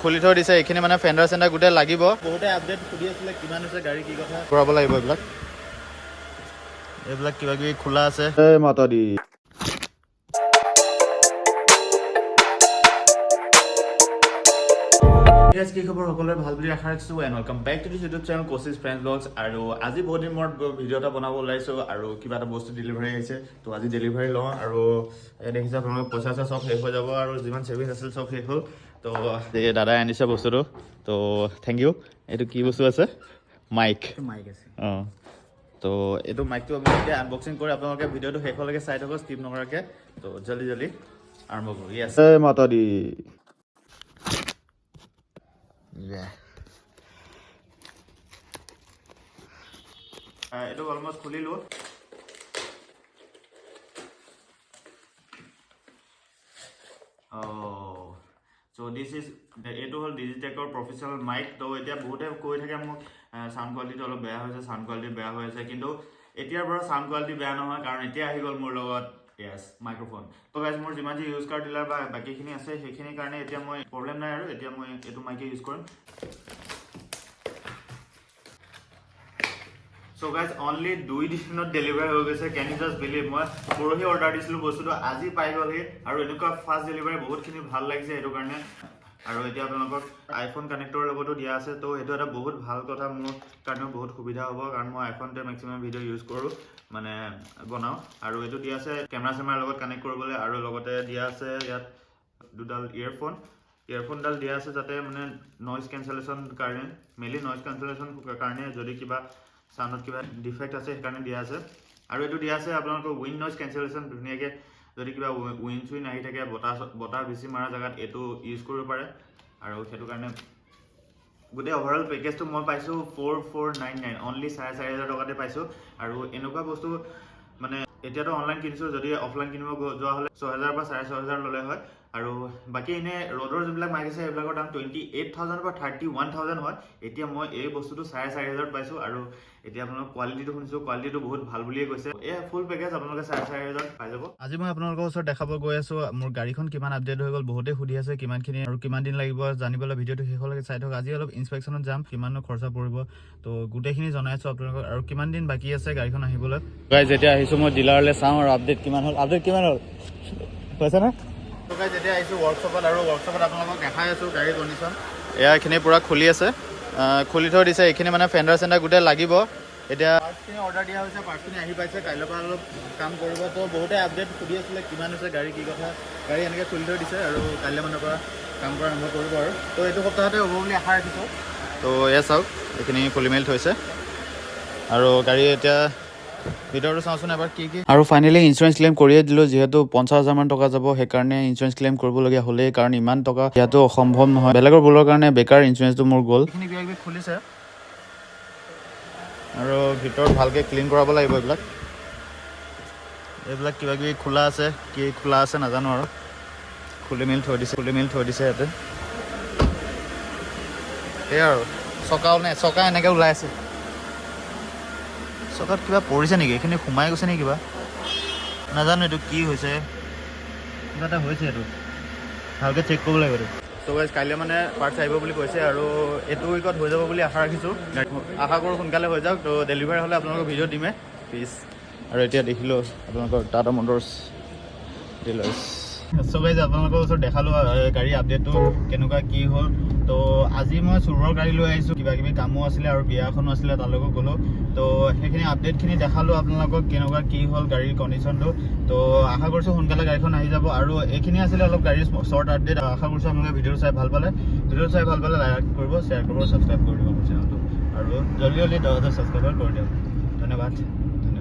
খুলি থৈ দিছে এইখিনি মানে ফেন্ডাৰ চেন্ডাৰ গোটেই লাগিব বহুতে আপডেট সুধি আছিলে কিমান আছে গাড়ী কি কথা কৰাব লাগিব এইবিলাক কিবা কিবি খোলা আছে এই মাতা দি guys কি খবৰ সকলোৰে ভাল বুলি আশা ৰাখিছো and welcome back to this YouTube channel Kochi's friend blogs আৰু আজি বহুত দিন মূৰত ভিডিঅ' এটা বনাব ওলাইছো আৰু কিবা এটা বস্তু ডেলিভাৰী আহিছে তো আজি ডেলিভাৰী লওঁ আৰু দেখিছে আপোনালোক পইচা চব শেষ হৈ যাব আৰু যিমান সেভিংছ আছিল চব শেষ হ'ল তো দাদাই আনিছে বস্তুটো তো থেংক ইউ এইটো কি বস্তু আছে মাইক আছে অঁ তো এইটো মাইকটো আপোনালোকে আনবক্সিং কৰি আপোনালোকে ভিডিঅ'টো শেষলৈকে চাই থাকক স্কিপ নকৰাকৈ তো জলদি আৰম্ভ কৰোঁ য়েছ মাতা দি এইটো অলমোষ্ট খুলিলো so this is এইটো হ'ল ডিজিটেকৰ প্ৰফেচনেল মাইক তো এতিয়া বহুতে কৈ থাকে মোক সাউণ্ড কোৱালিটি অলপ বেয়া হৈছে সাউণ্ড কোৱালিটি বেয়া হৈ আছে কিন্তু এতিয়াৰ পৰা সাউণ্ড কোৱালিটি বেয়া নহয় কাৰণ এতিয়া আহি গ'ল মোৰ লগত yes মাইক্ৰোফোন তো গাইজ মোৰ যিমান যি ইউজ কাৰ ডিলাৰ বা বাকীখিনি আছে সেইখিনিৰ কাৰণে এতিয়া মই প্ৰব্লেম নাই আৰু এতিয়া মই এইটো মাইকে ইউজ কৰিম So guys only 2 দিনত ডেলিভাৰী হৈ গৈছে can you just believe মই পৰহি অৰ্ডাৰ দিছিলো বস্তুটো আজি পাই গ'লহি আৰু এনেকুৱা ফাষ্ট ডেলিভাৰী বহুতখিনি ভাল লাগিছে এইটো কাৰণে আৰু এতিয়া আপোনালোকক আইফোন কানেক্টৰ লগতো দিয়া আছে তো এইটো এটা বহুত ভাল কথা মোৰ কাৰণে বহুত সুবিধা হ'ব কাৰণ মই আইফোনতে মেক্সিমাম ভিডিঅ' ইউজ কৰোঁ মানে বনাওঁ আৰু এইটো দিয়া আছে কেমেৰা চেমেৰাৰ লগত কানেক্ট কৰিবলৈ আৰু লগতে দিয়া আছে ইয়াত দুডাল ইয়াৰফোনডাল দিয়া আছে যাতে মানে নইজ কেনচেলেশ্যন কাৰণে মেইনলি নইজ কেনচেলেশ্যন কাৰণে যদি কিবা সাউণ্ডত কিবা ডিফেক্ট আছে সেইকাৰণে দিয়া আছে আৰু এইটো দিয়া আছে আপোনালোকৰ উইণ্ড নইজ কেনচেলেশ্যন ধুনীয়াকৈ যদি কিবা উইণ্ড চুইণ্ড আহি থাকে বতাহ বেছি মাৰা জেগাত এইটো ইউজ কৰিব পাৰে আৰু সেইটো কাৰণে গোটেই অভাৰঅল পেকেজটো মই পাইছোঁ 4499 অনলি 4,500 টকাতে পাইছোঁ আৰু এনেকুৱা বস্তু মানে এতিয়াতো অনলাইন কিনিছোঁ যদি অফলাইন কিনিব যোৱা হ'লে 6,000 বা 6,500 ল'লে হয় আৰু বাকী এনে ৰ'ডৰ যিবিলাক মাইক আছে সেইবিলাকৰ দাম 28,000 বা 31,000 হয় এতিয়া মই এই বস্তুটো 4,500 পাইছোঁ আৰু এতিয়া আপোনালোকৰ কোৱালিটিটো শুনিছোঁ কোৱালিটিটো বহুত ভাল বুলিয়ে কৈছে এই ফুল পেকেজ আপোনালোকে 4,500 পাই যাব আজি মই আপোনালোকৰ ওচৰত দেখাব গৈ আছোঁ মোৰ গাড়ীখন কিমান আপডেট হৈ গ'ল বহুতে সুধি আছে কিমানখিনি আৰু কিমান দিন লাগিব জানিবলৈ ভিডিঅ'টো শেষলৈকে চাই থাকক আজি অলপ ইনস্পেকশ্যনত যাম কিমানো খৰচা পৰিব তো গোটেইখিনি জনাই আছোঁ আপোনালোকক আৰু কিমান দিন বাকী আছে গাড়ীখন আহিবলৈ গাইজ যেতিয়া আহিছোঁ মই ডিলাৰলৈ চাওঁ আৰু আপডেট কিমান হ'ল কৈছে না তো গাইজ যেতিয়া আহিছোঁ ৱৰ্কশ্বপত আৰু ৱৰ্কশ্বপত আপোনালোকক দেখাই আছোঁ গাড়ীৰ কণ্ডিশ্যন এইখিনি পূৰা খুলি আছে খুলি থৈ দিছে এইখিনি মানে ফেন্ডাৰ চেন্ডাৰ গোটেই লাগিব এতিয়া পাৰ্টছখিনি অৰ্ডাৰ দিয়া হৈছে পাৰ্টছখিনি আহি পাইছে কাইলৈৰ পৰা অলপ কাম কৰিব তো বহুতে আপডেট সুধি আছিলে কিমান হৈছে গাড়ী কি কথা গাড়ী এনেকৈ খুলি থৈ দিছে আৰু কাইলৈ মানৰ পৰা কাম কৰা আৰম্ভ কৰিব আৰু তো এইটো সপ্তাহতে হ'ব বুলি আশা ৰাখিছোঁ তো এয়া চাওক এইখিনি খুলি মেলি থৈছে আৰু গাড়ী এতিয়া ভিতৰটো চাওঁচোন এবাৰ কি আৰু ফাইনেলি ইঞ্চুৰেঞ্চ ক্লেইম কৰিয়ে দিলোঁ যিহেতু 50,000 মান টকা যাব সেইকাৰণে ইঞ্চুৰেঞ্চ ক্লেইম কৰিবলগীয়া হ'লেই কাৰণ ইমান টকা ইয়াতো অসম্ভৱ নহয় বেলেগৰ ভুলৰ কাৰণে বেকাৰ ইঞ্চুৰেঞ্চটো মোৰ গ'ল এইখিনি কিবা কিবি খুলিছে আৰু ভিতৰত ভালকৈ ক্লিন কৰাব লাগিব এইবিলাক কিবা কিবি খোলা আছে কি খোলা আছে নাজানো আৰু খুলি মেলি থৈ দিছে ইয়াতে সেয়া আৰু চকা এনেকৈ ওলাই আছে চকাত কিবা পৰিছে নেকি এইখিনি সোমাই গৈছে নেকি কিবা নাজানো এইটো কি হৈছে কিবা এটা হৈছে এইটো ভালকৈ চেক কৰিব লাগিব এইটো চ' গাইজ কাইলৈ মানে পাৰ্টছ আহিব বুলি কৈছে আৰু এইটো উইকত হৈ যাব বুলি আশা ৰাখিছোঁ আশা কৰোঁ সোনকালে হৈ যাওক তো ডেলিভাৰী হ'লে আপোনালোকৰ ভিডিঅ' দিমে প্লিজ আৰু এতিয়া দেখিলোঁ আপোনালোকৰ টাটা মটৰ্ছ ডিলাৰ্ছ চ' গাইজ আপোনালোকৰ ওচৰত দেখালোঁ গাড়ী আপডেটটো কেনেকুৱা কি হ'ল তো আজি মই চুৰৰ গাড়ী লৈ আহিছোঁ কিবা কিবি কামো আছিলে আৰু বিয়া এখনো আছিলে তালৈকো গ'লোঁ তো সেইখিনি আপডেটখিনি দেখালোঁ আপোনালোকক কেনেকুৱা কি হ'ল গাড়ীৰ কণ্ডিশ্যনটো তো আশা কৰিছোঁ সোনকালে গাড়ীখন আহি যাব আৰু এইখিনি আছিলে অলপ গাড়ীৰ শ্বৰ্ট আপডেট আশা কৰিছোঁ আপোনালোকে ভিডিঅ'টো চাই ভাল পালে লাইক কৰিব শ্বেয়াৰ কৰিব ছাবস্ক্ৰাইব কৰি দিব মোৰ চেনেলটো আৰু জলদি 10,000 ছাবস্ক্ৰাইবাৰ কৰি দিয়ক ধন্যবাদ